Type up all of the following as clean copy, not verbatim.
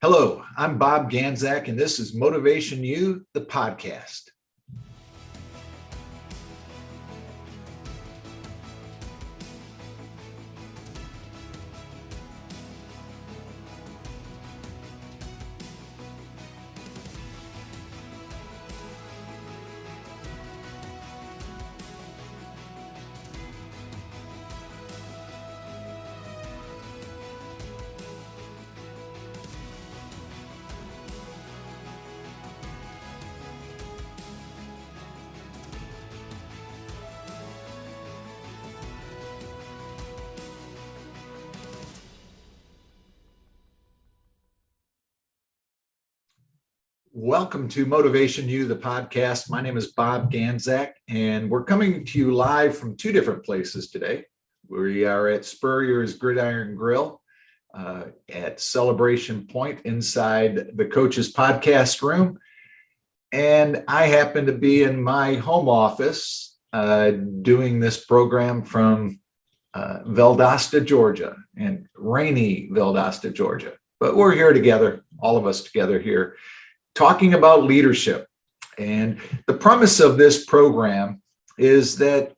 Hello, I'm Bob Ganzak, and this is Motivation U, the podcast. Welcome to Motivation U, the podcast. My name is Bob Ganzak, and we're coming to you live from two different places today. We are at Spurrier's Gridiron Grill at Celebration Point inside the Coach's Podcast Room. And I happen to be in my home office doing this program from Valdosta, Georgia, and rainy Valdosta, Georgia. But we're here together, all of us together here, talking about leadership. And the premise of this program is that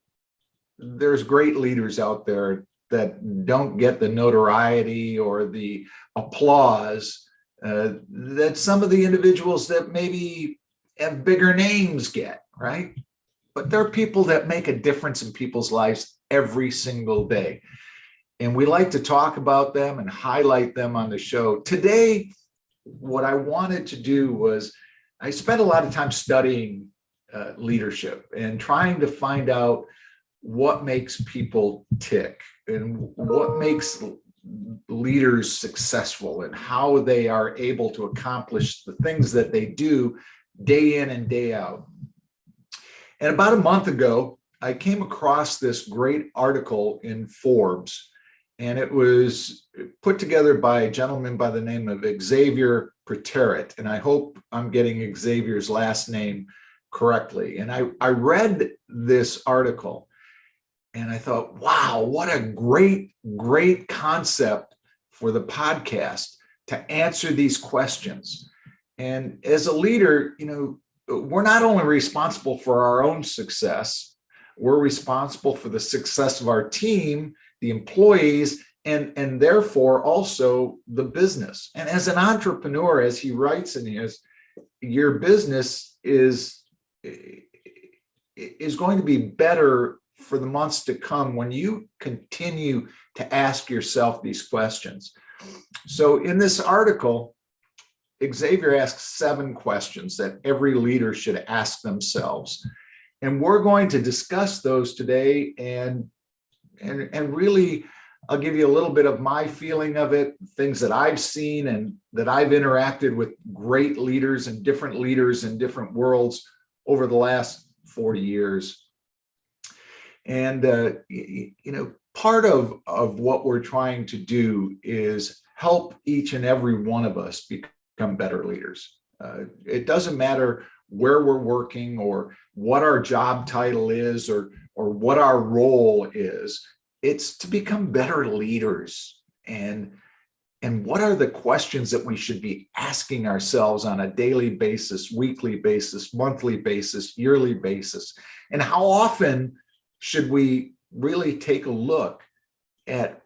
there's great leaders out there that don't get the notoriety or the applause that some of the individuals that maybe have bigger names get, right? But they're people that make a difference in people's lives every single day. And we like to talk about them and highlight them on the show. Today, what I wanted to do was I spent a lot of time studying leadership and trying to find out what makes people tick and what makes leaders successful and how they are able to accomplish the things that they do day in and day out. And about a month ago, I came across this great article in Forbes. And it was put together by a gentleman by the name of Xavier Preterit. And I hope I'm getting Xavier's last name correctly. And I read this article and I thought, wow, what a great concept for the podcast to answer these questions. And as a leader, we're not only responsible for our own success, we're responsible for the success of our team, the employees, and therefore also the business. And as an entrepreneur, as he writes in his, your business is going to be better for the months to come when you continue to ask yourself these questions. So in this article, Xavier asks 7 questions that every leader should ask themselves. And we're going to discuss those today and really, I'll give you a little bit of my feeling of it, things that I've seen and that I've interacted with great leaders and different leaders in different worlds over the last 40 years. And, part of what we're trying to do is help each and every one of us become better leaders. It doesn't matter where we're working or what our job title is or what our role is. It's to become better leaders. And what are the questions that we should be asking ourselves on a daily basis, weekly basis, monthly basis, yearly basis? And how often should we really take a look at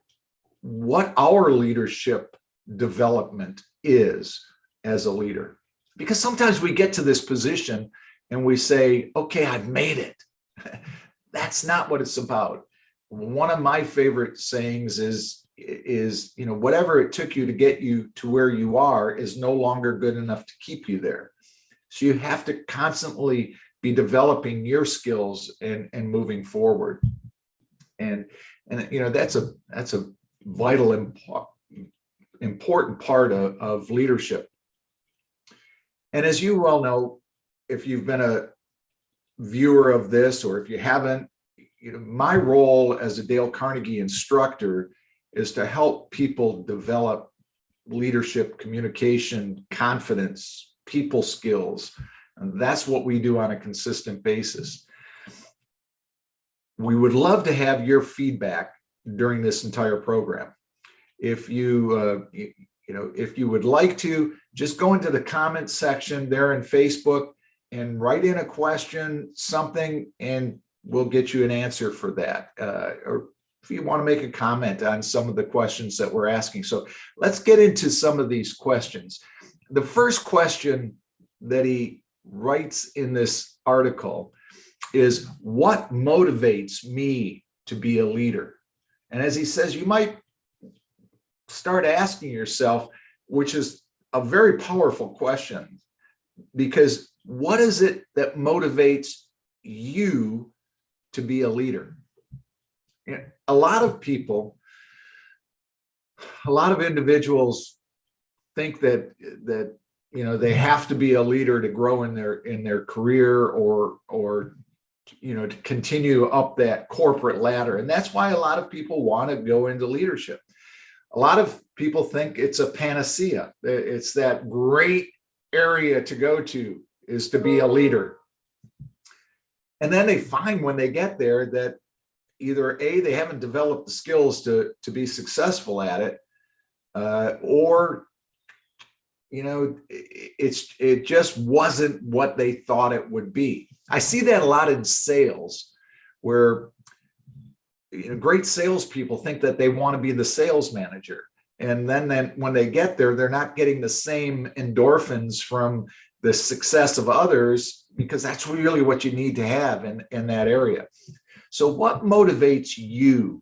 what our leadership development is as a leader? Because sometimes we get to this position and we say, okay, I've made it. That's not what it's about. One of my favorite sayings is, whatever it took you to get you to where you are is no longer good enough to keep you there. So you have to constantly be developing your skills and moving forward. And that's a vital, important part of leadership. And as you well know, if you've been a viewer of this, or if you haven't, my role as a Dale Carnegie instructor is to help people develop leadership, communication, confidence, people skills. And that's what we do on a consistent basis. We would love to have your feedback during this entire program. If you if you would like to, just go into the comment section there in Facebook and write in a question, something, and we'll get you an answer for that. Or if you want to make a comment on some of the questions that we're asking. So let's get into some of these questions. The first question that he writes in this article is, what motivates me to be a leader? And as he says, you might start asking yourself, which is a very powerful question, because what is it that motivates you to be a leader? A lot of people, a lot of individuals think that they have to be a leader to grow in their career or to continue up that corporate ladder. And that's why a lot of people want to go into leadership. A lot of people think it's a panacea. It's that great area to go to, is to be a leader. And then they find when they get there that either A, they haven't developed the skills to be successful at it, or it just wasn't what they thought it would be. I see that a lot in sales, where great salespeople think that they want to be the sales manager, and then when they get there, they're not getting the same endorphins from the success of others, because that's really what you need to have in that area. So what motivates you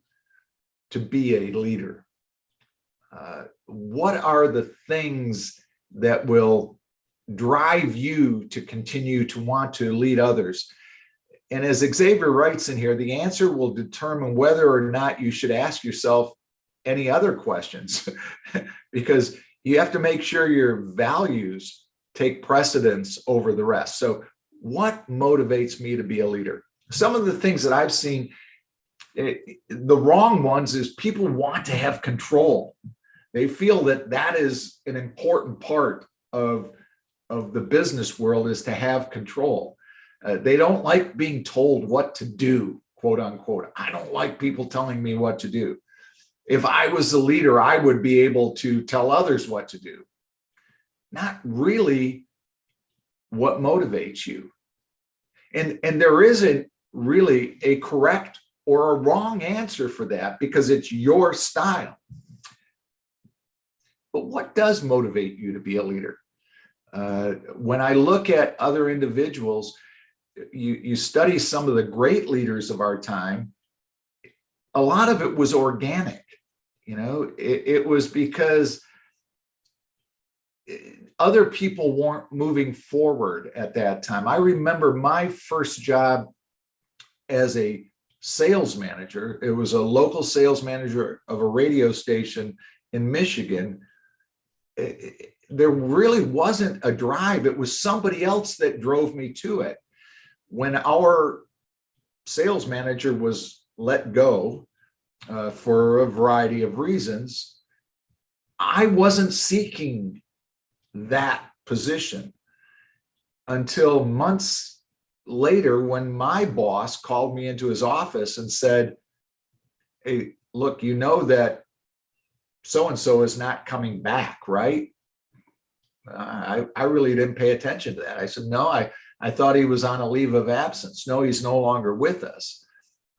to be a leader? What are the things that will drive you to continue to want to lead others? And as Xavier writes in here, the answer will determine whether or not you should ask yourself any other questions, because you have to make sure your values take precedence over the rest. So what motivates me to be a leader? Some of the things that I've seen, the wrong ones, is people want to have control. They feel that that is an important part of the business world, is to have control. They don't like being told what to do, quote unquote. I don't like people telling me what to do. If I was the leader, I would be able to tell others what to do. Not really what motivates you. And there isn't really a correct or a wrong answer for that, because it's your style. But what does motivate you to be a leader? When I look at other individuals, you study some of the great leaders of our time, a lot of it was organic. It was because other people weren't moving forward at that time. I remember my first job as a sales manager. It was a local sales manager of a radio station in Michigan. There really wasn't a drive. It was somebody else that drove me to it. When our sales manager was let go for a variety of reasons, I wasn't seeking that position until months later, when my boss called me into his office and said, "Hey, look, you know that so-and-so is not coming back, right?" I really didn't pay attention to that. I said, "No, I thought he was on a leave of absence." "No, he's no longer with us."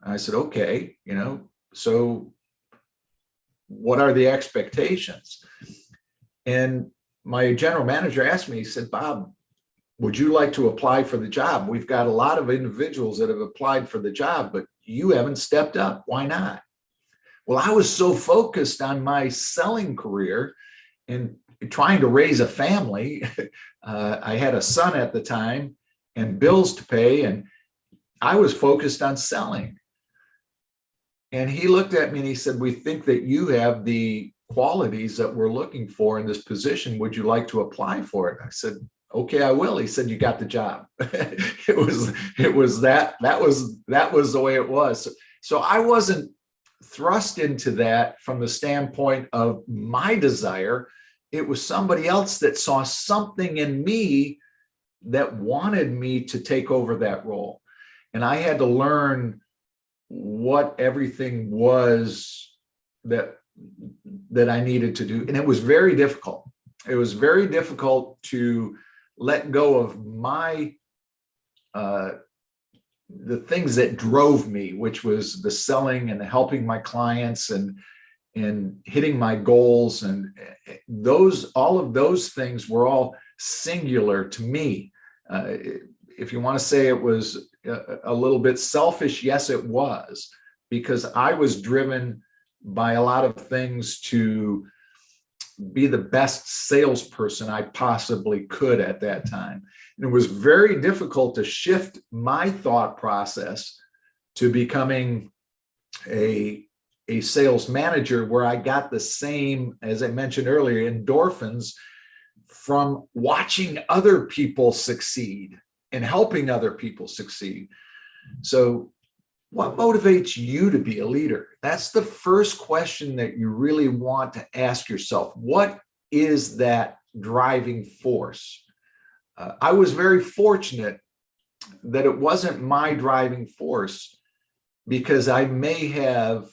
I said, "Okay, so what are the expectations?" And my general manager asked me, he said, "Bob, would you like to apply for the job? We've got a lot of individuals that have applied for the job, but you haven't stepped up. Why not?" Well, I was so focused on my selling career and trying to raise a family. I had a son at the time and bills to pay, and I was focused on selling. And he looked at me and he said, "We think that you have the qualities that we're looking for in this position. Would you like to apply for it?" I said, "Okay, I will." He said, "You got the job." It was that was the way it was. So I wasn't thrust into that from the standpoint of my desire. It was somebody else that saw something in me that wanted me to take over that role. And I had to learn what everything was that that I needed to do. And it was very difficult. It was very difficult to let go of my, the things that drove me, which was the selling and helping my clients and hitting my goals. And all of those things were all singular to me. If you want to say it was a little bit selfish, yes, it was, because I was driven by a lot of things to be the best salesperson I possibly could at that time. And it was very difficult to shift my thought process to becoming a sales manager, where I got the same, as I mentioned earlier, endorphins from watching other people succeed and helping other people succeed. So what motivates you to be a leader? That's the first question that you really want to ask yourself. What is that driving force? I was very fortunate that it wasn't my driving force, because I may have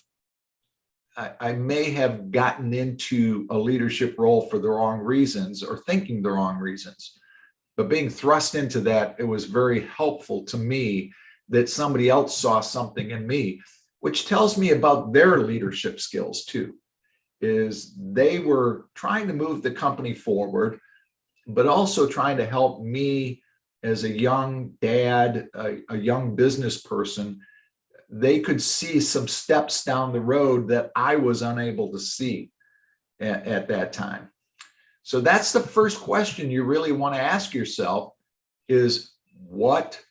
gotten into a leadership role for the wrong reasons, or thinking the wrong reasons. But being thrust into that, it was very helpful to me that somebody else saw something in me, which tells me about their leadership skills too, is they were trying to move the company forward, but also trying to help me as a young dad, a young business person. They could see some steps down the road that I was unable to see at that time. So that's the first question you really want to ask yourself, is what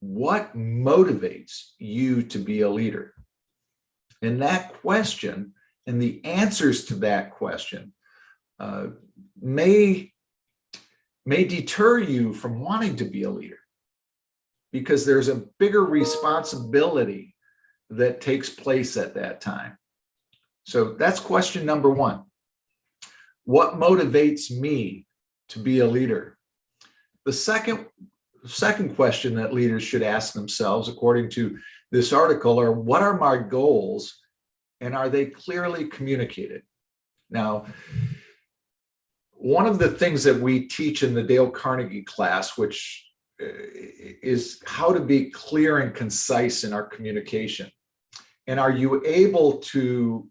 motivates you to be a leader? And that question and the answers to that question may deter you from wanting to be a leader, because there's a bigger responsibility that takes place at that time. So that's question number one. What motivates me to be a leader? The second question that leaders should ask themselves, according to this article, are, what are my goals, and are they clearly communicated? Now, one of the things that we teach in the Dale Carnegie class, which is how to be clear and concise in our communication. And are you able to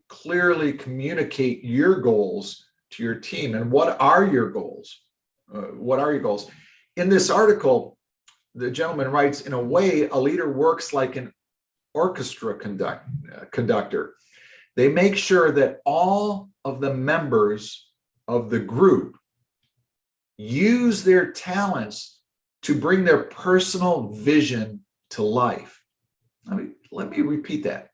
clearly communicate your goals to your team? And what are your goals? What are your goals? In this article, the gentleman writes, in a way, a leader works like an orchestra conductor. They make sure that all of the members of the group use their talents to bring their personal vision to life. Let me repeat that.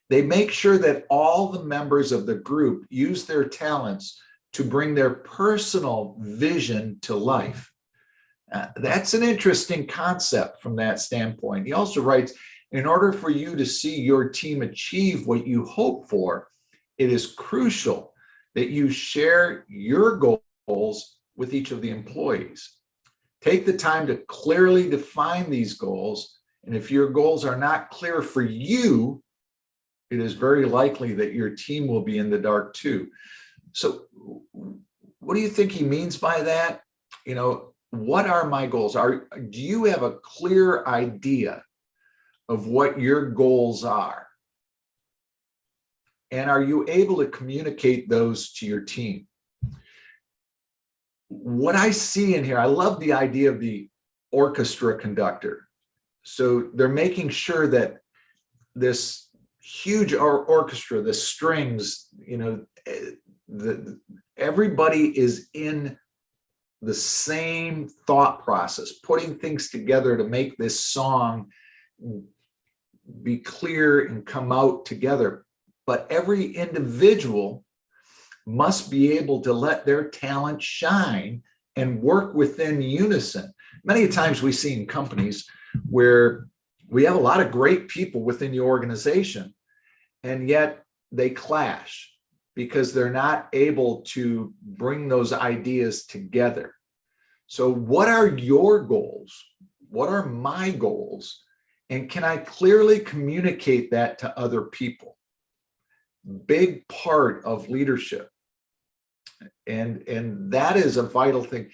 They make sure that all the members of the group use their talents to bring their personal vision to life. That's an interesting concept from that standpoint. He also writes, in order for you to see your team achieve what you hope for, it is crucial that you share your goals with each of the employees. Take the time to clearly define these goals. And if your goals are not clear for you, it is very likely that your team will be in the dark too. So what do you think he means by that? You know, what are my goals? Do you have a clear idea of what your goals are? And are you able to communicate those to your team? What I see in here, I love the idea of the orchestra conductor. So they're making sure that this huge orchestra, the strings, you know, everybody is in the same thought process, putting things together to make this song be clear and come out together. But every individual must be able to let their talent shine and work within unison. Many times we see in companies where we have a lot of great people within the organization, and yet they clash because they're not able to bring those ideas together. So what are your goals? What are my goals? And can I clearly communicate that to other people? big part of leadership. And that is a vital thing.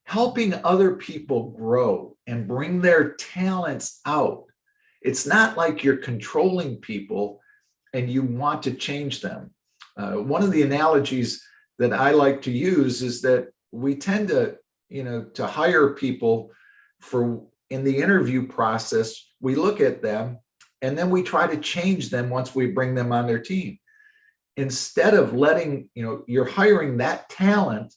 Helping other people grow and bring their talents out. It's not like you're controlling people and you want to change them. One of the analogies that I like to use is that we tend to, to hire people for in the interview process, we look at them and then we try to change them once we bring them on their team. Instead of letting, you're hiring that talent,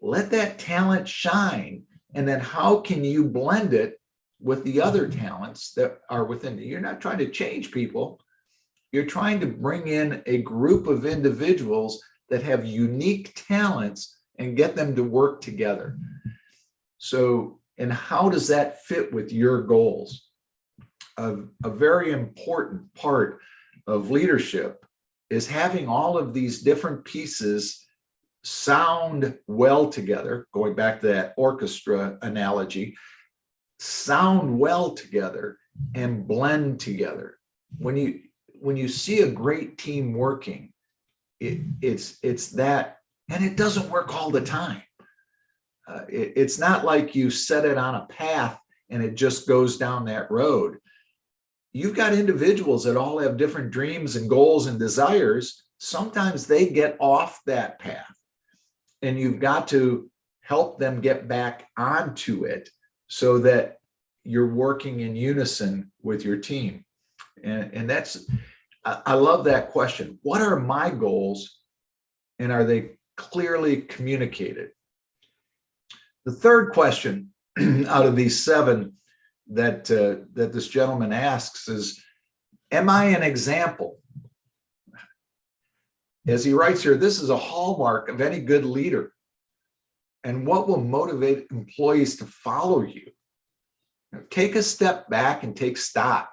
let that talent shine. And then how can you blend it with the other talents that are within you? You're not trying to change people. You're trying to bring in a group of individuals that have unique talents and get them to work together. So, and how does that fit with your goals? A very important part of leadership is having all of these different pieces sound well together, going back to that orchestra analogy, sound well together and blend together. When you see a great team working, it's that, and it doesn't work all the time. It's not like you set it on a path and it just goes down that road. You've got individuals that all have different dreams and goals and desires. Sometimes they get off that path, and you've got to help them get back onto it so that you're working in unison with your team. And that's, I love that question. What are my goals, and are they clearly communicated? The third question out of these 7 that this gentleman asks is, am I an example? As he writes here, this is a hallmark of any good leader. And what will motivate employees to follow you? Take a step back and take stock.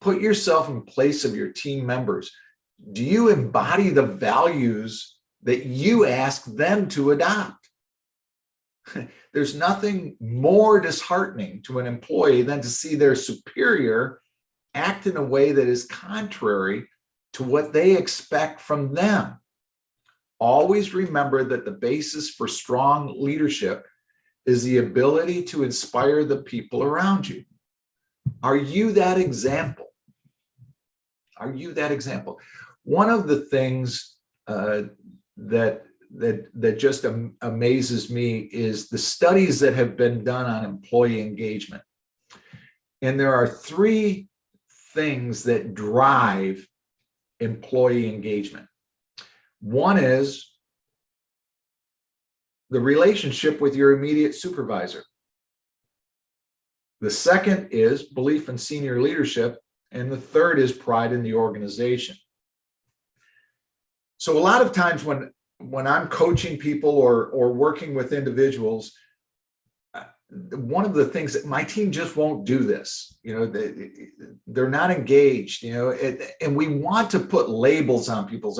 Put yourself in place of your team members. Do you embody the values that you ask them to adopt? There's nothing more disheartening to an employee than to see their superior act in a way that is contrary to what they expect from them. Always remember that the basis for strong leadership is the ability to inspire the people around you. Are you that example? Are you that example? One of the things that just amazes me is the studies that have been done on employee engagement. And there are 3 things that drive employee engagement. One is the relationship with your immediate supervisor. The second is belief in senior leadership. And the third is pride in the organization. So a lot of times when I'm coaching people or working with individuals, one of the things that my team just won't do this, they're not engaged, and we want to put labels on people's,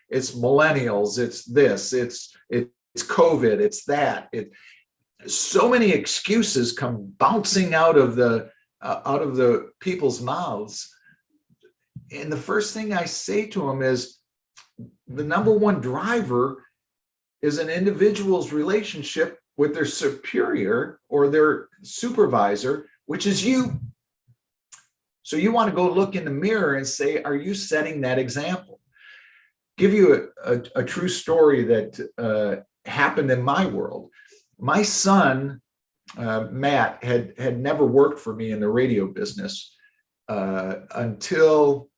it's millennials, it's this, it's COVID, it's that. So many excuses come bouncing out of the people's mouths. And the first thing I say to them is, the number one driver is an individual's relationship with their superior or their supervisor, which is you. So you want to go look in the mirror and say, are you setting that example? Give you a true story that happened in my world. My son, Matt, had never worked for me in the radio business until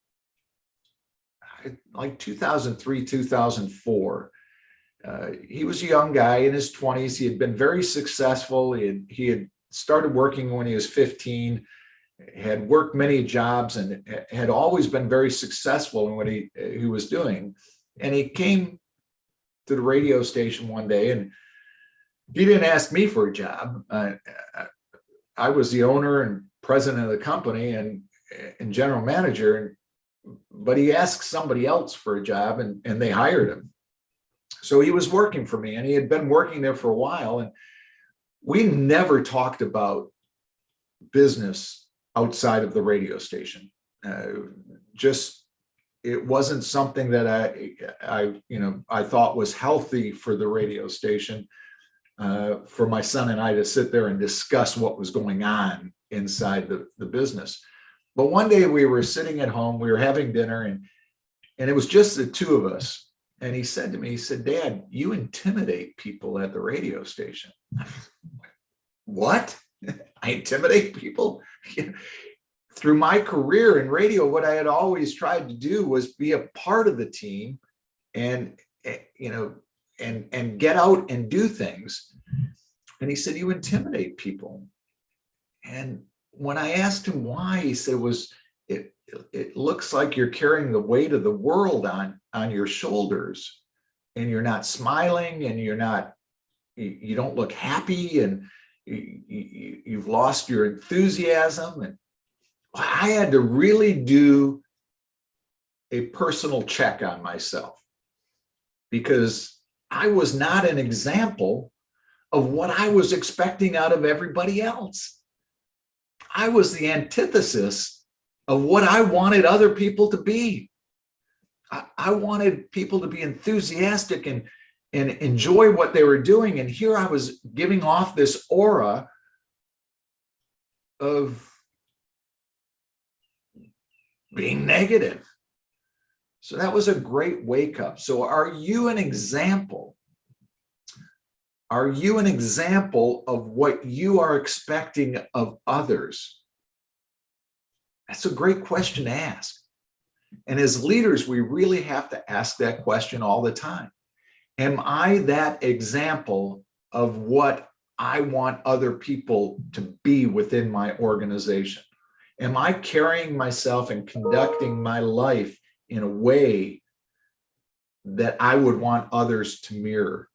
like 2003, 2004. He was a young guy in his 20s. He had been very successful. He had started working when he was 15, had worked many jobs, and had always been very successful in what he was doing. And he came to the radio station one day, and he didn't ask me for a job. I was the owner and president of the company and general manager, but he asked somebody else for a job, and they hired him. So he was working for me, and he had been working there for a while. And we never talked about business outside of the radio station. Just it wasn't something that I thought was healthy for the radio station, for my son and I to sit there and discuss what was going on inside the business. But one day we were sitting at home, we were having dinner, and it was just the two of us. And he said to me, he said, "Dad, you intimidate people at the radio station." What? I intimidate people? Through my career in radio, what I had always tried to do was be a part of the team and, and get out and do things. And he said, "You intimidate people." And when I asked him why, he said, it looks like you're carrying the weight of the world on your shoulders, and you're not smiling, and you don't look happy, and you've lost your enthusiasm. And I had to really do a personal check on myself, because I was not an example of what I was expecting out of everybody else. I was the antithesis of what I wanted other people to be. I wanted people to be enthusiastic and enjoy what they were doing. And here I was giving off this aura of being negative. So that was a great wake up. So are you an example? Are you an example of what you are expecting of others? That's a great question to ask. And as leaders, we really have to ask that question all the time. Am I that example of what I want other people to be within my organization? Am I carrying myself and conducting my life in a way that I would want others to mirror?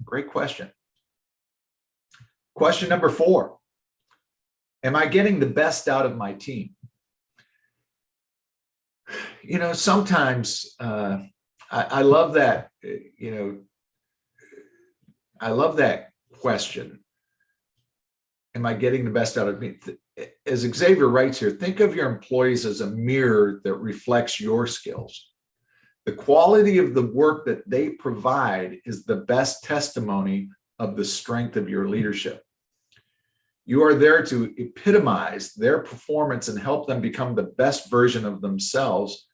Great question. Question number 4. Am I getting the best out of my team? Sometimes I love that, I love that question. Am I getting the best out of me? As Xavier writes here, think of your employees as a mirror that reflects your skills. The quality of the work that they provide is the best testimony of the strength of your leadership. You are there to epitomize their performance and help them become the best version of themselves.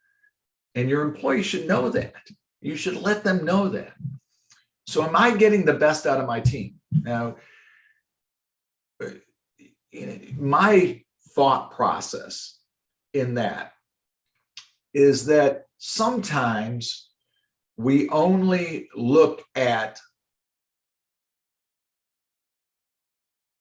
And your employees should know that. You should let them know that. So am I getting the best out of my team? Now, my thought process in that is that sometimes we only look at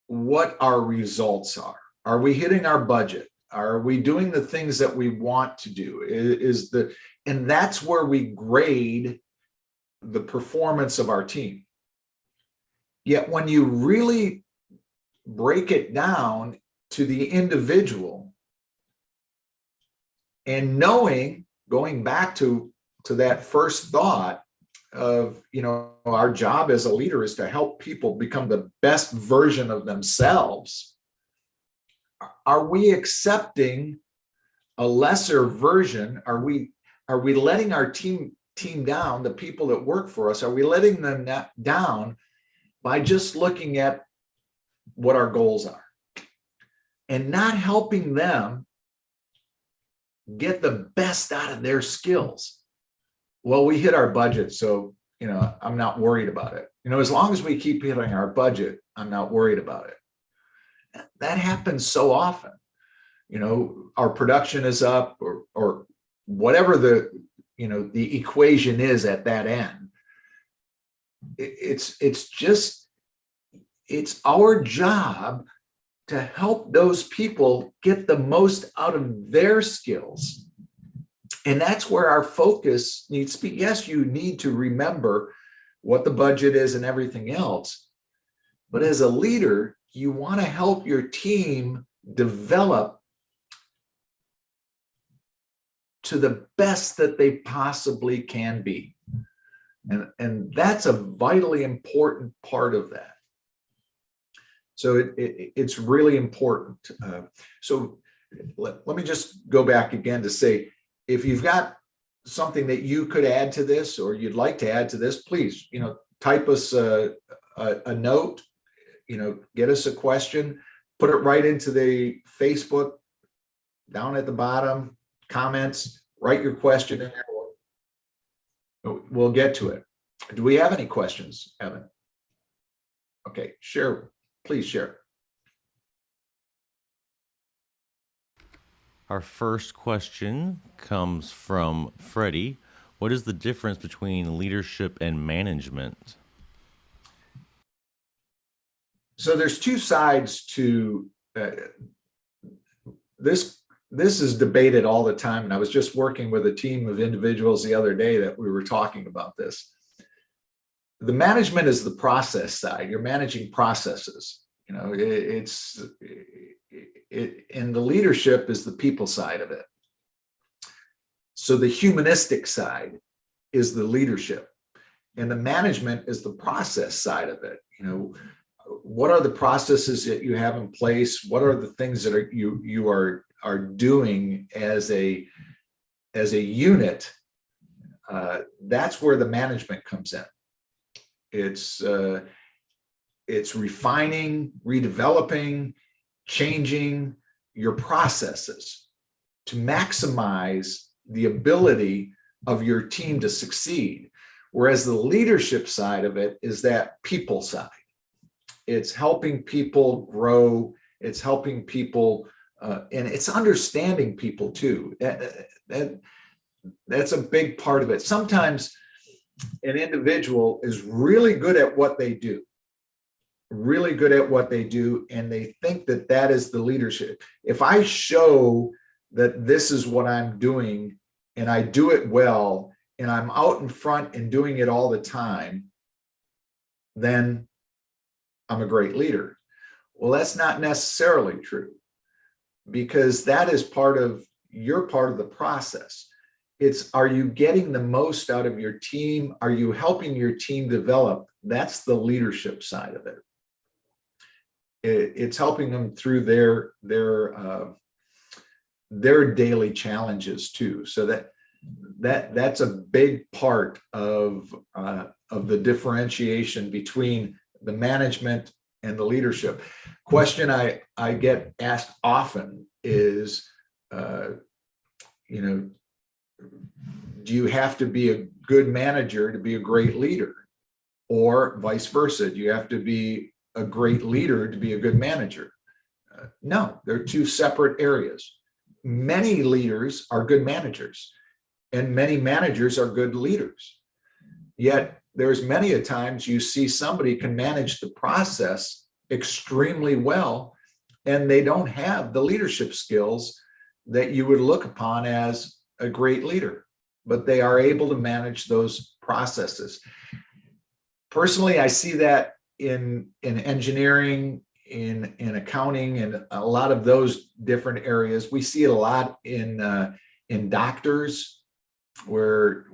what our results are. Are we hitting our budget? Are we doing the things that we want to do? And that's where we grade the performance of our team. Yet when you really break it down to the individual, and knowing, going back to that first thought of, our job as a leader is to help people become the best version of themselves. Are we accepting a lesser version? Are we letting our team down, the people that work for us? Are we letting them down by just looking at what our goals are and not helping them get the best out of their skills? Well, we hit our budget, so I'm not worried about it. As long as we keep hitting our budget, I'm not worried about it. That happens so often. Our production is up, or whatever the equation is at that end. It's our job to help those people get the most out of their skills. And that's where our focus needs to be. Yes, you need to remember what the budget is and everything else. But as a leader, you want to help your team develop to the best that they possibly can be. And that's a vitally important part of that. So it's really important. So let me just go back again to say, if you've got something that you could add to this, or you'd like to add to this, please, type us a note, get us a question, put it right into the Facebook down at the bottom, comments, write your question in there. We'll get to it. Do we have any questions, Evan? Okay, share, please share. Our first question comes from Freddie. What is the difference between leadership and management? So there's two sides to this. This is debated all the time. And I was just working with a team of individuals the other day that we were talking about this. The management is the process side. You're managing processes. And the leadership is the people side of it. So the humanistic side is the leadership, and the management is the process side of it. What are the processes that you have in place? What are the things that you are doing as a unit? That's where the management comes in. It's refining, redeveloping, changing your processes to maximize the ability of your team to succeed. Whereas the leadership side of it is that people side. It's helping people grow. It's helping people, and it's understanding people too. That's a big part of it. Sometimes an individual is really good at what they do, and they think that that is the leadership. If I show that this is what I'm doing and I do it well, and I'm out in front and doing it all the time, then I'm a great leader. Well, that's not necessarily true, because that is part of the process. It's, are you getting the most out of your team? Are you helping your team develop? That's the leadership side of it. It's helping them through their daily challenges too. So that's a big part of the differentiation between the management and the leadership. Question I get asked often is, do you have to be a good manager to be a great leader, or vice versa? Do you have to be a great leader to be a good manager? No, they're two separate areas. Many leaders are good managers, and many managers are good leaders. Yet there's many a times you see somebody can manage the process extremely well, and they don't have the leadership skills that you would look upon as a great leader, but they are able to manage those processes. Personally, I see that in engineering, in accounting, and a lot of those different areas. We see it a lot in doctors, where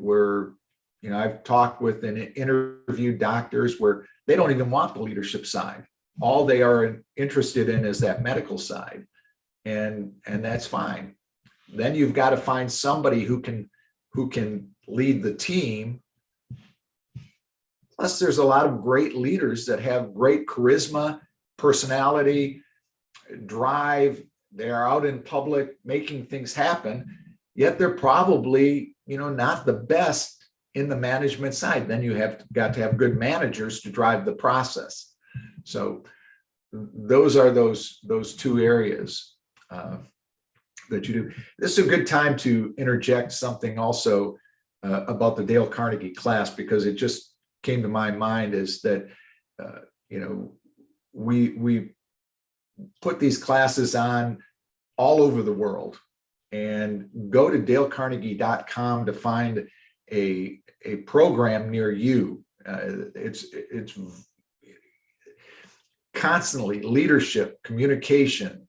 I've talked with and interviewed doctors where they don't even want the leadership side. All they are interested in is that medical side, and that's fine. Then you've got to find somebody who can lead the team. Plus, there's a lot of great leaders that have great charisma, personality, drive. They are out in public making things happen, yet they're probably, not the best in the management side. Then you have got to have good managers to drive the process. So those are those two areas that you do. This is a good time to interject something also about the Dale Carnegie class, because it just came to my mind, is that we put these classes on all over the world, and go to dalecarnegie.com to find a program near you. It's constantly leadership, communication,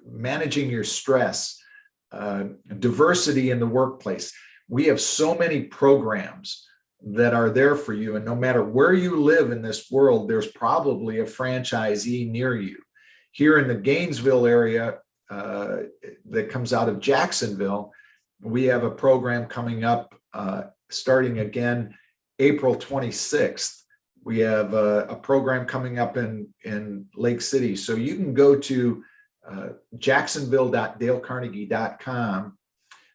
managing your stress, diversity in the workplace. We have so many programs that are there for you, and no matter where you live in this world, there's probably a franchisee near you. Here in the Gainesville area, that comes out of Jacksonville. We have a program coming up starting again April 26th. We have a program coming up in Lake City. So you can go to jacksonville.dalecarnegie.com,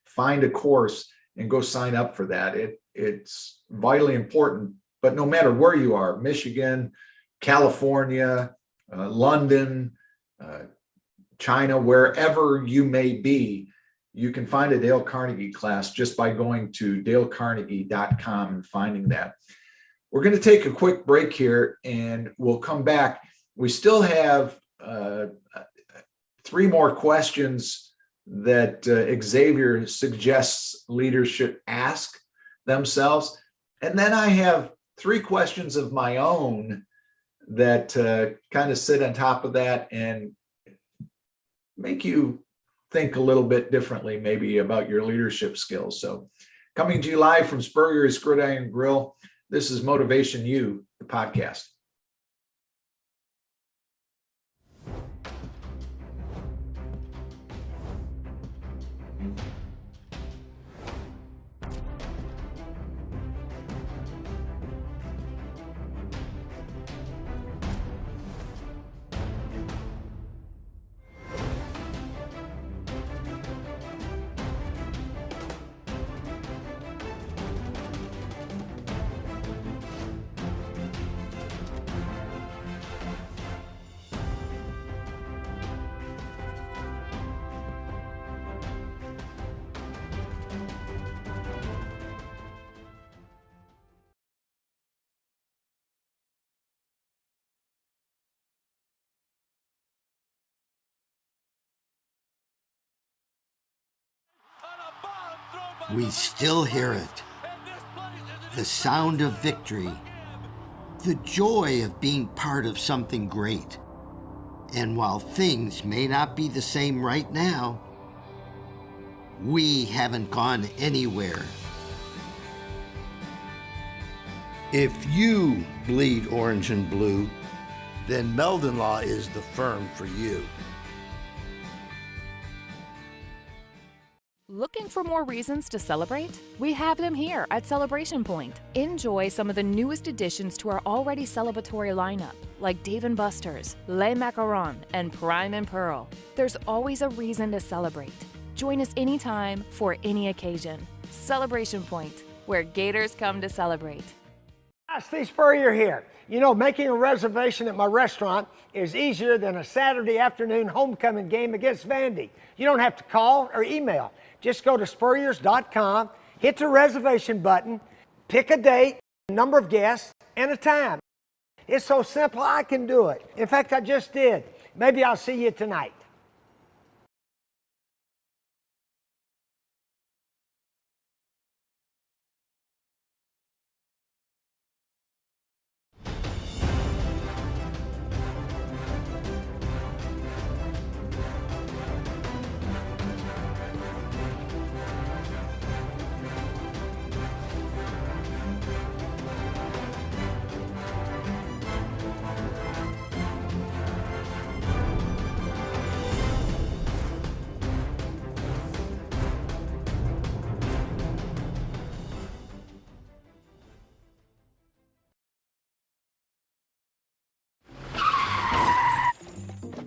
find a course, and go sign up for that. It's vitally important. But no matter where you are, Michigan, California, London, China, wherever you may be, you can find a Dale Carnegie class just by going to dalecarnegie.com and finding that. We're going to take a quick break here and we'll come back. We still have 3 more questions that Xavier suggests leaders should ask themselves. And then I have 3 questions of my own that kind of sit on top of that and make you think a little bit differently maybe about your leadership skills. So coming to you live from Spurrier's Gridiron Grill, this is Motivation U, the podcast. We still hear it. The sound of victory. The joy of being part of something great. And while things may not be the same right now, we haven't gone anywhere. If you bleed orange and blue, then Meldon Law is the firm for you. Looking for more reasons to celebrate? We have them here at Celebration Point. Enjoy some of the newest additions to our already celebratory lineup, like Dave & Buster's, Les Macarons, and Prime and Pearl. There's always a reason to celebrate. Join us anytime for any occasion. Celebration Point, where Gators come to celebrate. Hi, Steve Spurrier here. You know, making a reservation at my restaurant is easier than a Saturday afternoon homecoming game against Vandy. You don't have to call or email. Just go to spurriers.com, hit the reservation button, pick a date, a number of guests, and a time. It's so simple, I can do it. In fact, I just did. Maybe I'll see you tonight.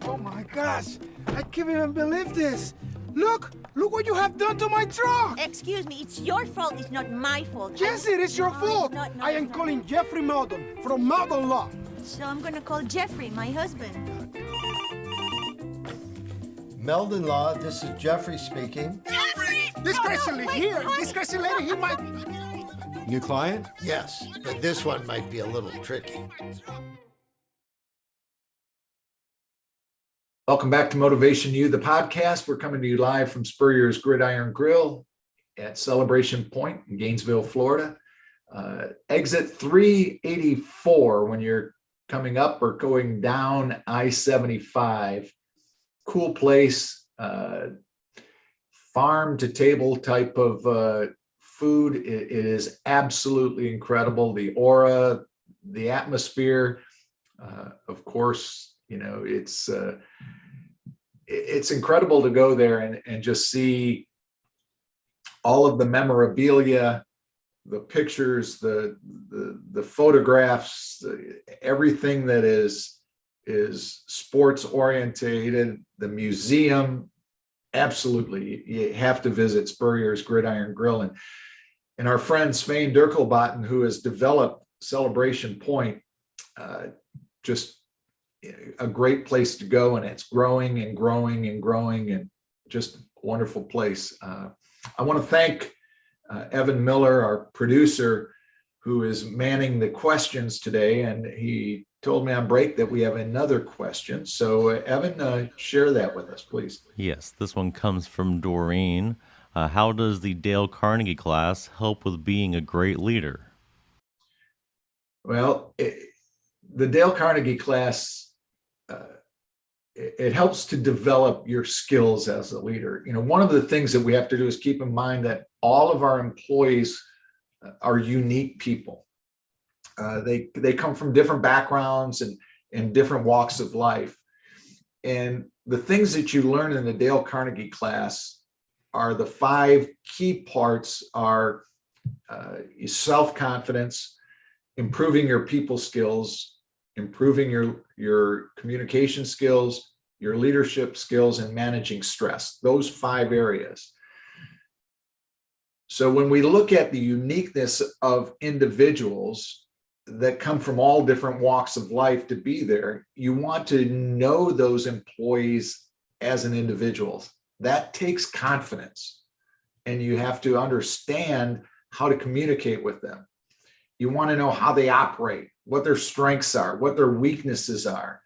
Oh my gosh, I can't even believe this. Look what you have done to my truck. Excuse me, it's your fault, it's not my fault. Yes, it is your No, fault. it's not, no, I it's am not. calling Jeffrey Meldon from Meldon Law. So I'm gonna call Jeffrey, my husband. Meldon Law, this is Jeffrey speaking. This crazy lady here, this crazy lady here might... New client? Yes, but this one might be a little tricky. Welcome back to Motivation U, the podcast. We're coming to you live from Spurrier's Gridiron Grill at Celebration Point in Gainesville, Florida. Exit 384 when you're coming up or going down I-75. Cool place, farm to table type of food. It is absolutely incredible. The aura, the atmosphere, of course, you know, it's incredible to go there and just see all of the memorabilia, the pictures, the photographs, everything that is sports orientated, the museum. Absolutely, you have to visit Spurrier's Gridiron Grill. And our friend Svein Dirkelbotten, who has developed Celebration Point, just a great place to go, and it's growing and growing and growing, and just a wonderful place. I want to thank Evan Miller, our producer, who is manning the questions today, and he told me on break that we have another question. So Evan, share that with us, please. Yes, this one comes from Doreen. How does the Dale Carnegie class help with being a great leader? Well, the Dale Carnegie class, it helps to develop your skills as a leader. You know, one of the things that we have to do is keep in mind that all of our employees are unique people. They come from different backgrounds and different walks of life. And the things that you learn in the Dale Carnegie class are the 5 key parts are self-confidence, improving your people skills, improving your communication skills, your leadership skills, and managing stress. Those 5 areas. So when we look at the uniqueness of individuals that come from all different walks of life to be there, you want to know those employees as an individual. That takes confidence, and you have to understand how to communicate with them. You want to know how they operate, what their strengths are, what their weaknesses are.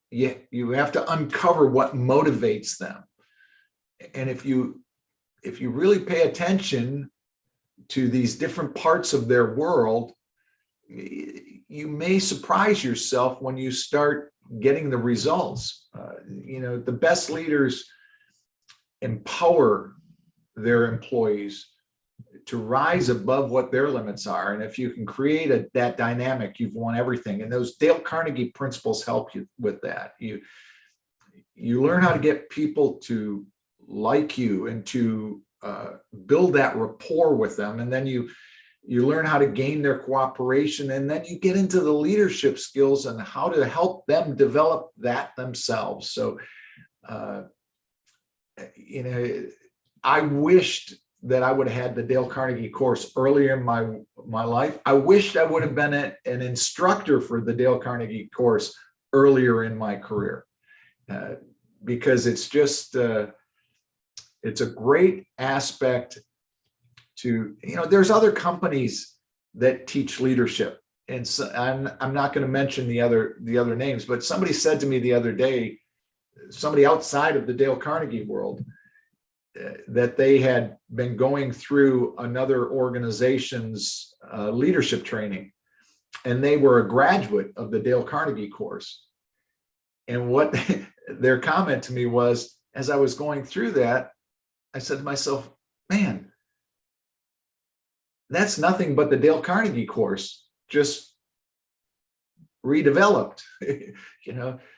You have to uncover what motivates them. And if you really pay attention to these different parts of their world, you may surprise yourself when you start getting the results. The best leaders empower their employees to rise above what their limits are. And if you can create that dynamic, you've won everything. And those Dale Carnegie principles help you with that. You learn how to get people to like you and to build that rapport with them. And then you learn how to gain their cooperation. And then you get into the leadership skills and how to help them develop that themselves. So, I wished that I would have had the Dale Carnegie course earlier in my life. I wished I would have been an instructor for the Dale Carnegie course earlier in my career, because it's just, it's a great aspect to, there's other companies that teach leadership. And so I'm not going to mention the other names, but somebody said to me the other day, somebody outside of the Dale Carnegie world, that they had been going through another organization's leadership training, and they were a graduate of the Dale Carnegie course. And what their comment to me was, as I was going through that, I said to myself, man, that's nothing but the Dale Carnegie course, just redeveloped.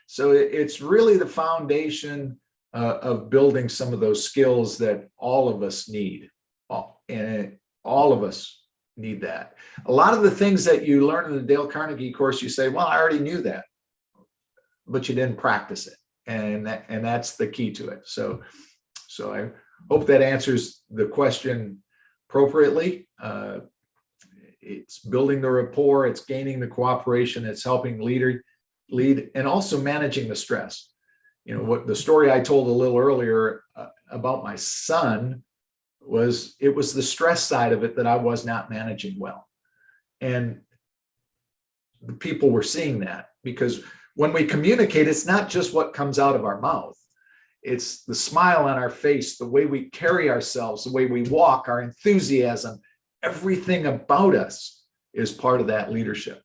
So it's really the foundation of building some of those skills that all of us need. And all of us need that. A lot of the things that you learn in the Dale Carnegie course, you say, well, I already knew that, but you didn't practice it. And that's the key to it. So I hope that answers the question appropriately. It's building the rapport, it's gaining the cooperation, it's helping lead, and also managing the stress. What the story I told a little earlier about my son was, it was the stress side of it that I was not managing well. And the people were seeing that, because when we communicate, it's not just what comes out of our mouth. It's the smile on our face, the way we carry ourselves, the way we walk, our enthusiasm, everything about us is part of that leadership.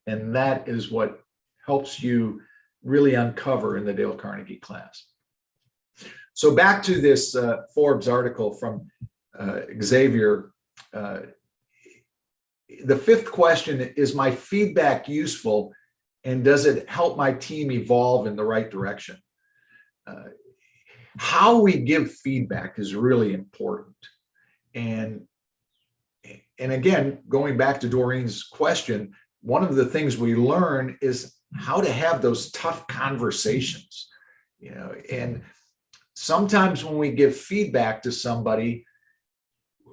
And that is what helps you really uncover in the Dale Carnegie class. So back to this Forbes article from Xavier. The 5th question, is my feedback useful, and does it help my team evolve in the right direction? how we give feedback is really important. And again, going back to Doreen's question, one of the things we learn is how to have those tough conversations, and sometimes when we give feedback to somebody,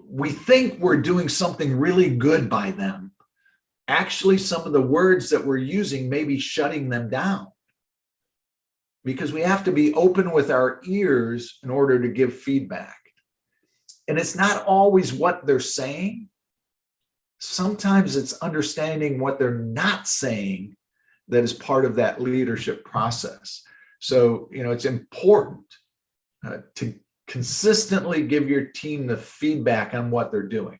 we think we're doing something really good by them. Actually, some of the words that we're using may be shutting them down, because we have to be open with our ears in order to give feedback. And it's not always what they're saying. Sometimes it's understanding what they're not saying that is part of that leadership process. So, it's important to consistently give your team the feedback on what they're doing,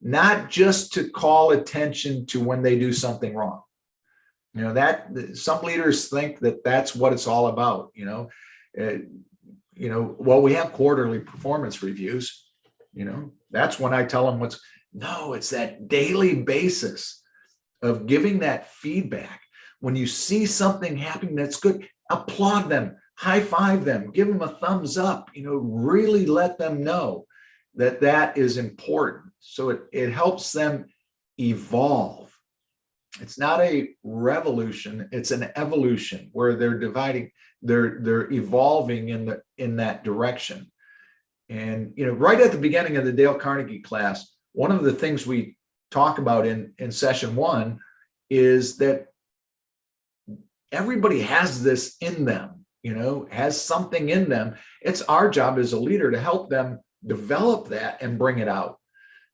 not just to call attention to when they do something wrong. That some leaders think that that's what it's all about. Well, we have quarterly performance reviews. That's when I tell them no, it's that daily basis of giving that feedback. When you see something happening that's good, applaud them, high five them, give them a thumbs up, really let them know that that is important. So it helps them evolve. It's not a revolution, it's an evolution where they're evolving in that direction. And right at the beginning of the Dale Carnegie class, one of the things we talk about in session 1 is that everybody has this in them, has something in them. It's our job as a leader to help them develop that and bring it out.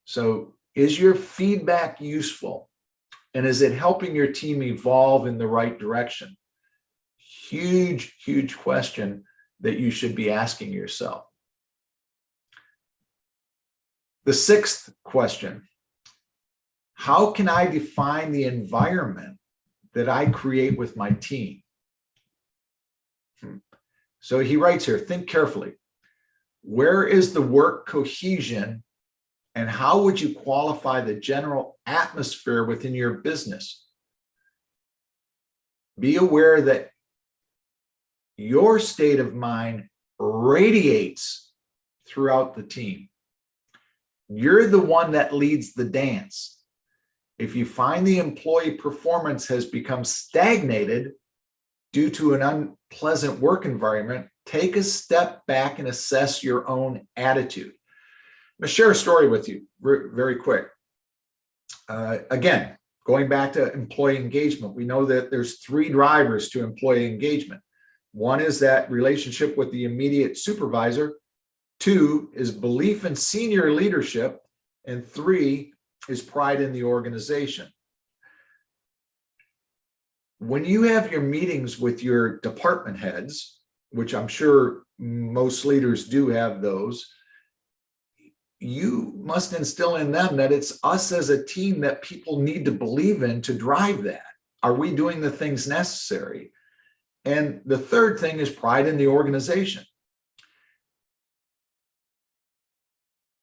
So is your feedback useful? And is it helping your team evolve in the right direction? Huge, huge question that you should be asking yourself. The 6th question, how can I define the environment that I create with my team? So he writes here, think carefully. Where is the work cohesion, and how would you qualify the general atmosphere within your business? Be aware that your state of mind radiates throughout the team. You're the one that leads the dance. If you find the employee performance has become stagnated due to an unpleasant work environment, take a step back and assess your own attitude. I'm going to share a story with you very quick. Again, going back to employee engagement, we know that there's 3 drivers to employee engagement. One is that relationship with the immediate supervisor. 2 is belief in senior leadership. And 3 is pride in the organization. When you have your meetings with your department heads, which I'm sure most leaders do have those, you must instill in them that it's us as a team that people need to believe in to drive that. Are we doing the things necessary? And the 3rd thing is pride in the organization.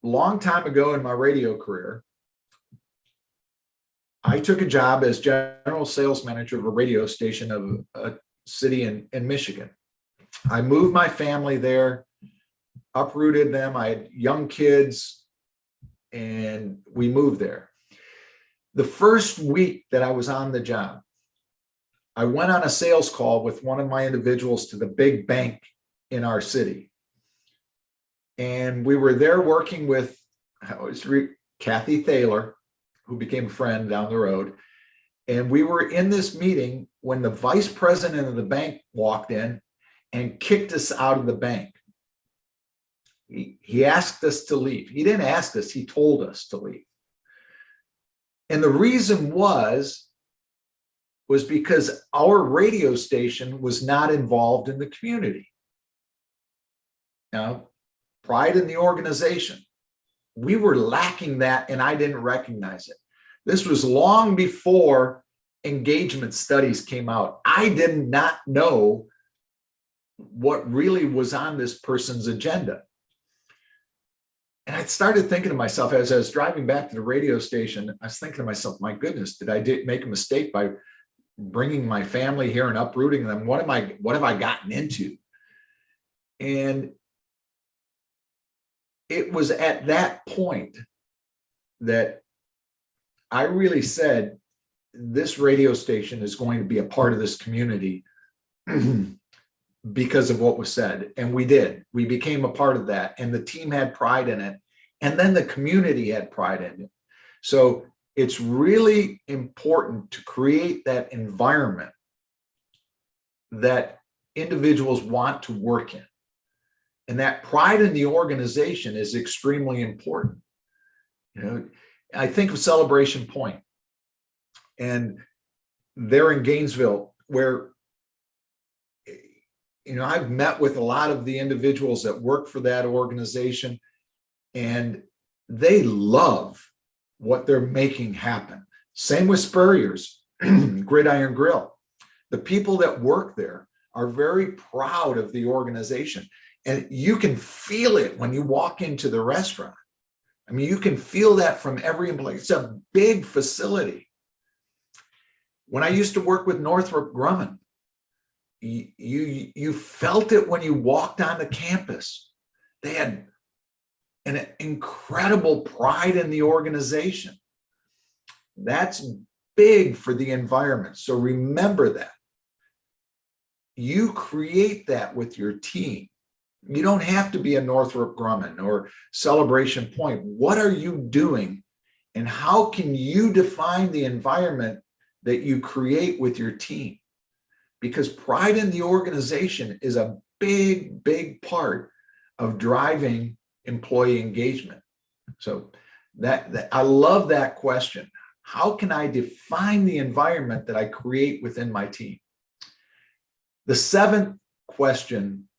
Long time ago in my radio career, I took a job as general sales manager of a radio station of a city in Michigan. I moved my family there, uprooted them. I had young kids, and we moved there. The first week that I was on the job, I went on a sales call with one of my individuals to the big bank in our city. And we were there working with Kathy Thaler, who became a friend down the road. And we were in this meeting when the vice president of the bank walked in and kicked us out of the bank. He asked us to leave. He didn't ask us, he told us to leave. And the reason was because our radio station was not involved in the community. Now, pride in the organization. We were lacking that, and I didn't recognize it. This was long before engagement studies came out. I did not know what really was on this person's agenda. And I started thinking to myself, as I was driving back to the radio station, I was thinking to myself, my goodness, did I make a mistake by bringing my family here and uprooting them? What have I gotten into? And it was at that point that I really said, this radio station is going to be a part of this community because of what was said. And we did. We became a part of that. And the team had pride in it. And then the community had pride in it. So it's really important to create that environment that individuals want to work in. And that pride in the organization is extremely important. You know, I think of Celebration Point, and they're in Gainesville, where, you know, I've met with a lot of the individuals that work for that organization, and they love what they're making happen. Same with Spurrier's Gridiron Grill. The people that work there are very proud of the organization. And you can feel it when you walk into the restaurant. I mean, you can feel that from every employee. It's a big facility. When I used to work with Northrop Grumman, you felt it when you walked on the campus. They had an incredible pride in the organization. That's big for the environment. So remember that. You create that with your team. You don't have to be a Northrop Grumman or Celebration Point. What are you doing? And how can you define the environment that you create with your team? Because pride in the organization is a big, big part of driving employee engagement. So that I love that question. How can I define the environment that I create within my team? The seventh question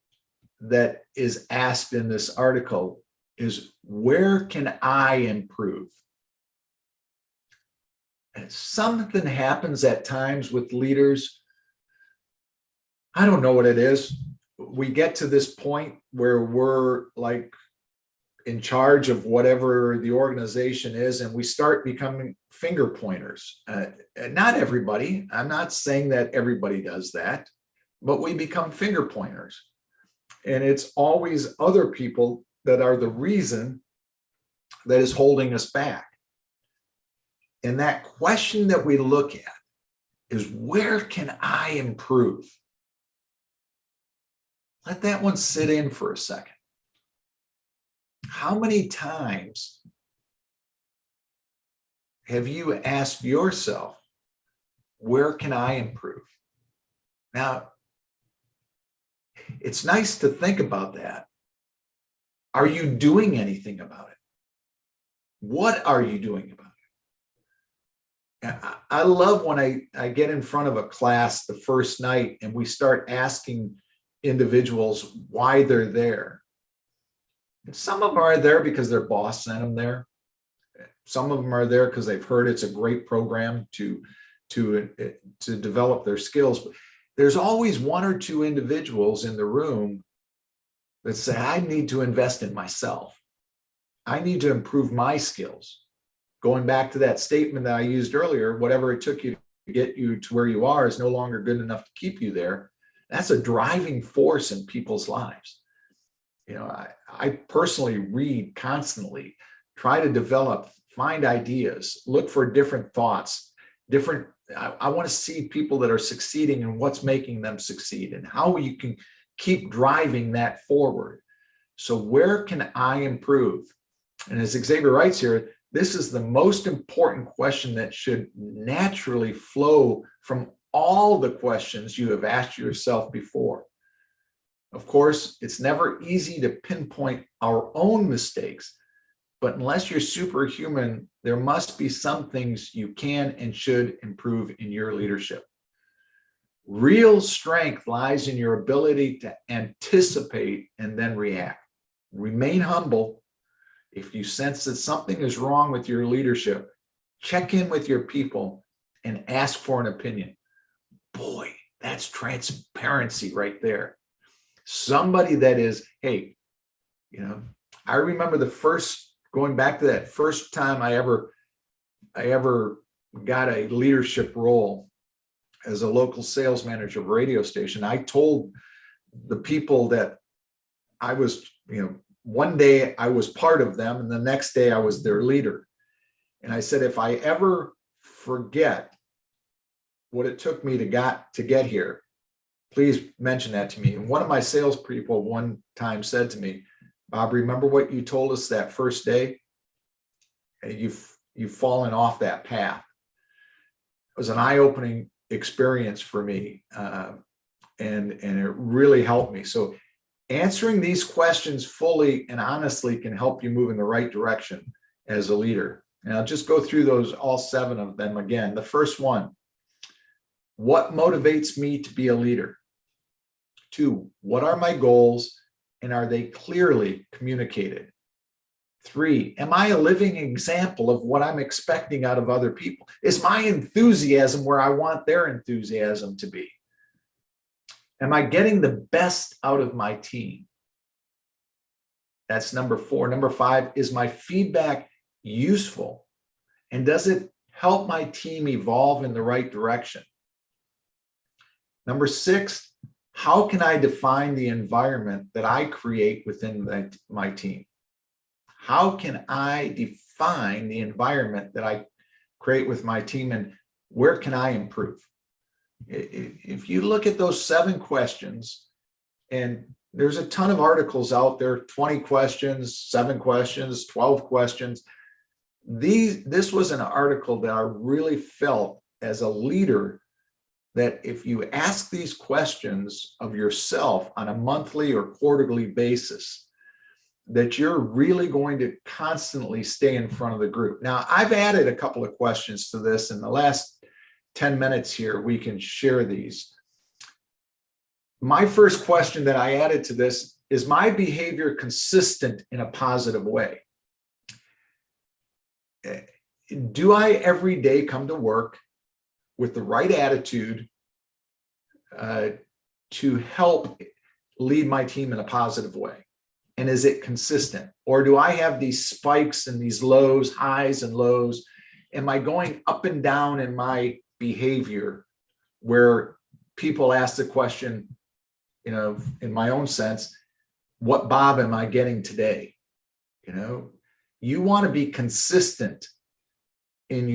that is asked in this article is, where can I improve? And something happens at times with leaders. I don't know what it is. We get to this point where we're like in charge of whatever the organization is, and we start becoming finger pointers. Not everybody. I'm not saying that everybody does that, but we become finger pointers. And it's always other people that are the reason that is holding us back. And that question that we look at is, where can I improve? Let that one sit in for a second. How many times have you asked yourself, where can I improve? Now, it's nice to think about that. Are you doing anything about it? What are you doing about it? I love when I get in front of a class the first night and we start asking individuals why they're there. And some of them are there because their boss sent them there. Some of them are there because they've heard it's a great program to develop their skills. But there's always one or two individuals in the room that say, I need to invest in myself. I need to improve my skills. Going back to that statement that I used earlier, whatever it took you to get you to where you are is no longer good enough to keep you there. That's a driving force in people's lives. You know, I personally read constantly, try to develop, find ideas, look for different thoughts, I want to see people that are succeeding and what's making them succeed and how you can keep driving that forward. So where can I improve? And as Xavier writes here, this is the most important question that should naturally flow from all the questions you have asked yourself before. Of course, it's never easy to pinpoint our own mistakes, but unless you're superhuman, there must be some things you can and should improve in your leadership. Real strength lies in your ability to anticipate and then react. Remain humble. If you sense that something is wrong with your leadership, check in with your people and ask for an opinion. Boy, that's transparency right there. Somebody that is, hey, you know, I remember going back to that first time I ever got a leadership role as a local sales manager of a radio station. I told the people that I was, one day I was part of them and the next day I was their leader. And I said, if I ever forget what it took me to get here, please mention that to me. And one of my sales people one time said to me, Bob, remember what you told us that first day? You've fallen off that path. It was an eye-opening experience for me. And it really helped me. So answering these questions fully and honestly can help you move in the right direction as a leader. And I'll just go through those, all 7 of them again. The first one, what motivates me to be a leader? 2, what are my goals and are they clearly communicated? 3, am I a living example of what I'm expecting out of other people? Is my enthusiasm where I want their enthusiasm to be? Am I getting the best out of my team? That's number 4. Number 5, is my feedback useful? And does it help my team evolve in the right direction? Number 6, how can I define the environment that I create within my team? How can I define the environment that I create with my team, and where can I improve? If you look at those 7 questions, and there's a ton of articles out there, 20 questions, 7 questions, 12 questions. This was an article that I really felt as a leader that if you ask these questions of yourself on a monthly or quarterly basis, that you're really going to constantly stay in front of the group. Now, I've added a couple of questions to this in the last 10 minutes here. We can share these. My first question that I added to this is my behavior consistent in a positive way? Do I every day come to work with the right attitude to help lead my team in a positive way? And is it consistent? Or do I have these spikes and these lows, highs and lows? Am I going up and down in my behavior where people ask the question, in my own sense, what Bob am I getting today? You want to be consistent in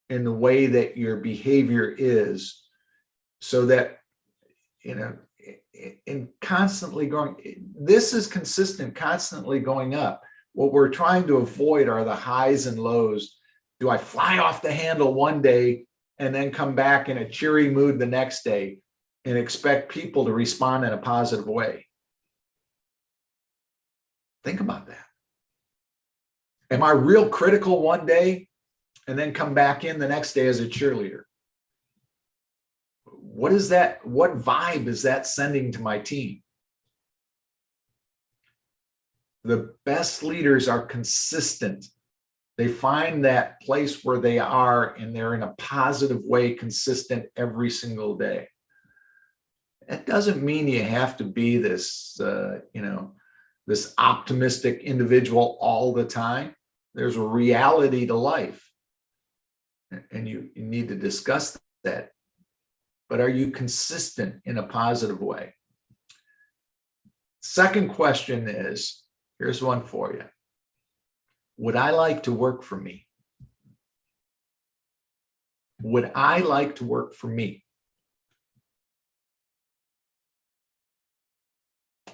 the way that your behavior is, so that, in constantly going, this is consistent, constantly going up. What we're trying to avoid are the highs and lows. Do I fly off the handle one day and then come back in a cheery mood the next day and expect people to respond in a positive way? Think about that. Am I real critical one day and then come back in the next day as a cheerleader? What is that? What vibe is that sending to my team? The best leaders are consistent. They find that place where they are and they're in a positive way, consistent every single day. That doesn't mean you have to be this, this optimistic individual all the time. There's a reality to life, and you need to discuss that. But are you consistent in a positive way? Second question is, here's one for you. Would I like to work for me? Would I like to work for me?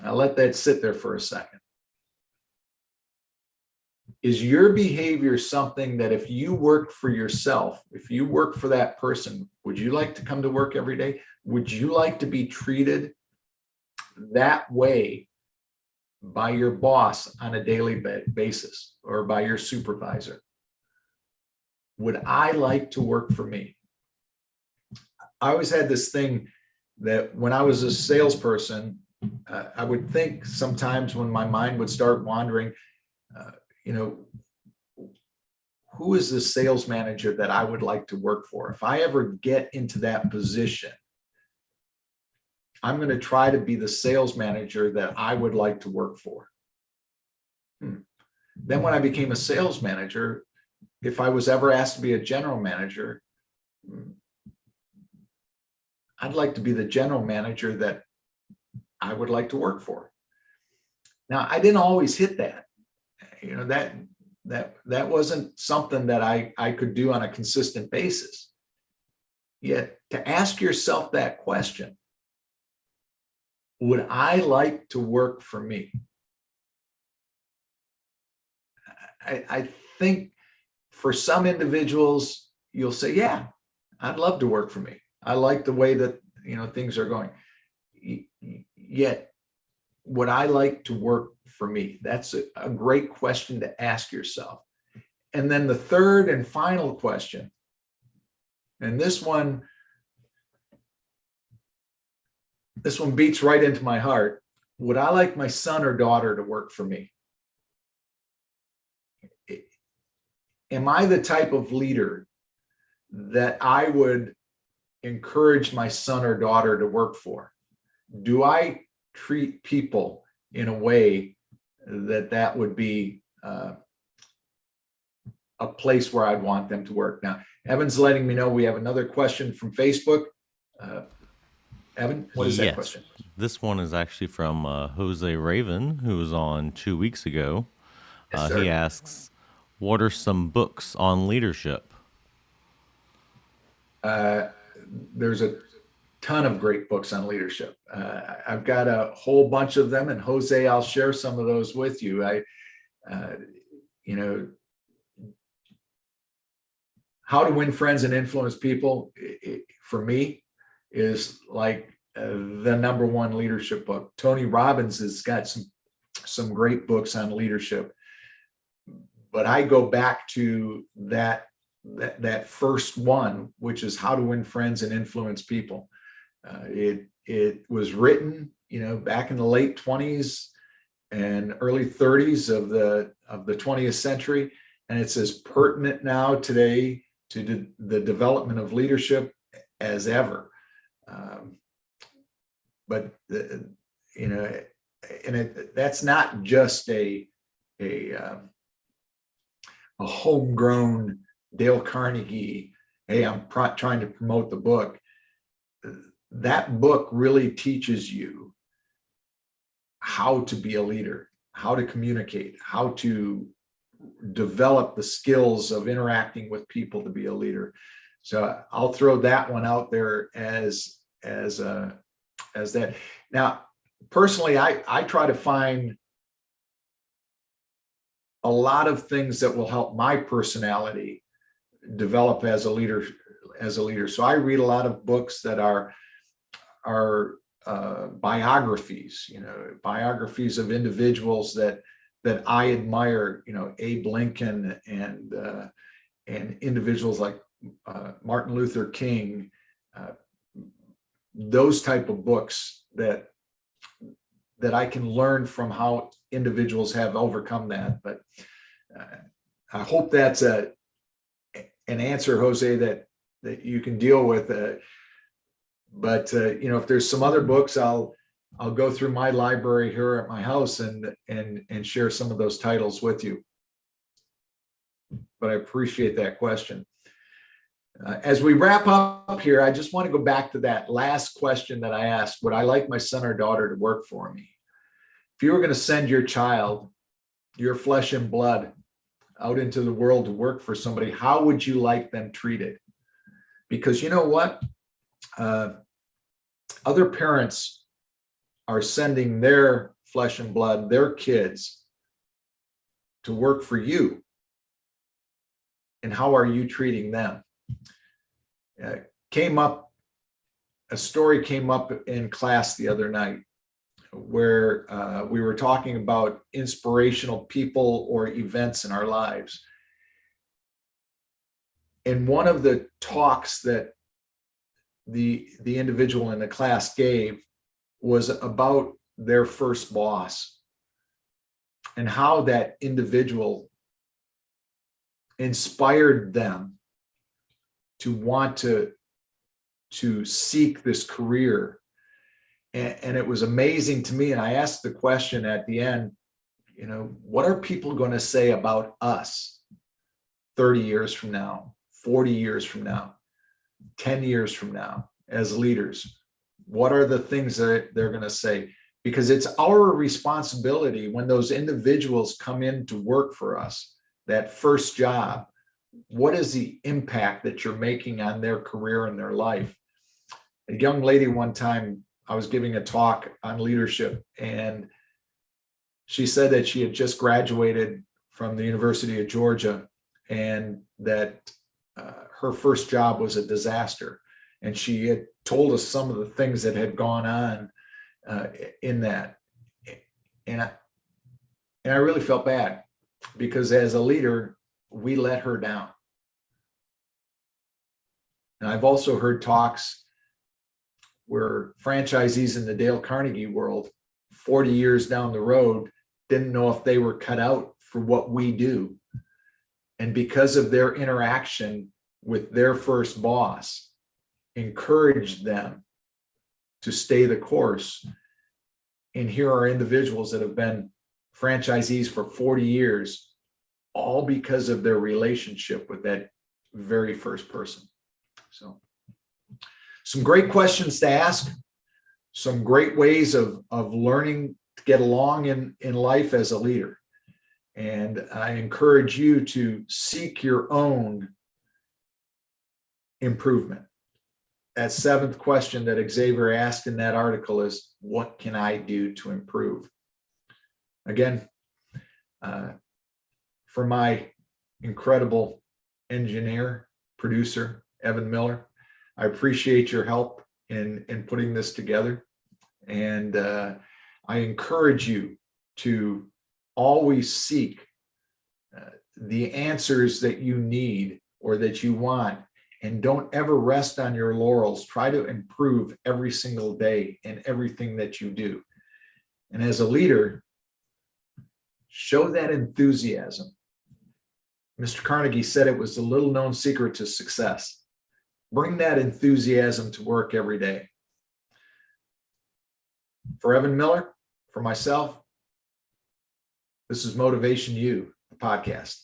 I'll let that sit there for a second. Is your behavior something that if you worked for yourself, if you work for that person, would you like to come to work every day? Would you like to be treated that way by your boss on a daily basis or by your supervisor? Would I like to work for me? I always had this thing that when I was a salesperson, I would think sometimes when my mind would start wandering, who is the sales manager that I would like to work for? If I ever get into that position, I'm going to try to be the sales manager that I would like to work for. Then when I became a sales manager, if I was ever asked to be a general manager, I'd like to be the general manager that I would like to work for. Now, I didn't always hit that. You know, that wasn't something that I could do on a consistent basis. Yet to ask yourself that question, would I like to work for me? I think for some individuals, you'll say, yeah, I'd love to work for me. I like the way that, you know, things are going. Yet, would I like to work for me? That's a great question to ask yourself. And then the third and final question, and this one beats right into my heart. Would I like my son or daughter to work for me? Am I the type of leader that I would encourage my son or daughter to work for? Do I treat people in a way that would be a place where I'd want them to work? Now, Evan's letting me know we have another question from Facebook. Evan, what is that question? This one is actually from Jose Raven, who was on 2 weeks ago. Yes, he asks, what are some books on leadership? There's a ton of great books on leadership. I've got a whole bunch of them, and Jose, I'll share some of those with you. You know, How to Win Friends and Influence People, for me, is like the number one leadership book. Tony Robbins has got some great books on leadership, but I go back to that first one, which is How to Win Friends and Influence People. It was written, you know, back in the late 20s and early 30s of the 20th century, and it's as pertinent now today to the development of leadership as ever. But you know, and that's not just a homegrown Dale Carnegie, hey, I'm trying to promote the book. That book really teaches you how to be a leader, how to communicate, how to develop the skills of interacting with people to be a leader. So I'll throw that one out there as that. Now, personally, I try to find a lot of things that will help my personality develop as a leader. So I read a lot of books that are biographies, you know, biographies of individuals that I admire, you know, Abe Lincoln and individuals like Martin Luther King, those type of books that I can learn from how individuals have overcome that. But I hope that's an answer, Jose, that you can deal with. But you know, if there's some other books, I'll go through my library here at my house and share some of those titles with you. But I appreciate that question. As we wrap up here, I just want to go back to that last question that I asked. Would I like my son or daughter to work for me? If you were going to send your child, your flesh and blood, out into the world to work for somebody, how would you like them treated? Because you know what? Other parents are sending their flesh and blood, their kids, to work for you. And how are you treating them? A story came up in class the other night where we were talking about inspirational people or events in our lives. And one of the talks that the individual in the class gave was about their first boss and how that individual inspired them to want to seek this career. And it was amazing to me. And I asked the question at the end, you know, what are people going to say about us 30 years from now, 40 years from now, 10 years from now as leaders? What are the things that they're going to say? because it's our responsibility when those individuals come in to work for us, that first job. What is the impact that you're making on their career and their life? A young lady one time, I was giving a talk on leadership, and she said that she had just graduated from the University of Georgia, and that her first job was a disaster. And she had told us some of the things that had gone on in that. And I really felt bad, because as a leader, we let her down. And I've also heard talks where franchisees in the Dale Carnegie world, 40 years down the road, didn't know if they were cut out for what we do. And because of their interaction with their first boss, encouraged them to stay the course. And here are individuals that have been franchisees for 40 years, all because of their relationship with that very first person. So some great questions to ask, some great ways of learning to get along in life as a leader. And I encourage you to seek your own improvement. That seventh question that Xavier asked in that article is, what can I do to improve? Again, for my incredible engineer, producer, Evan Miller, I appreciate your help in putting this together. And I encourage you to always seek the answers that you need or that you want, and don't ever rest on your laurels. Try to improve every single day in everything that you do. And as a leader, show that enthusiasm. Mr. Carnegie said it was the little known secret to success. Bring that enthusiasm to work every day. For Evan Miller, for myself, this is Motivation U, the podcast.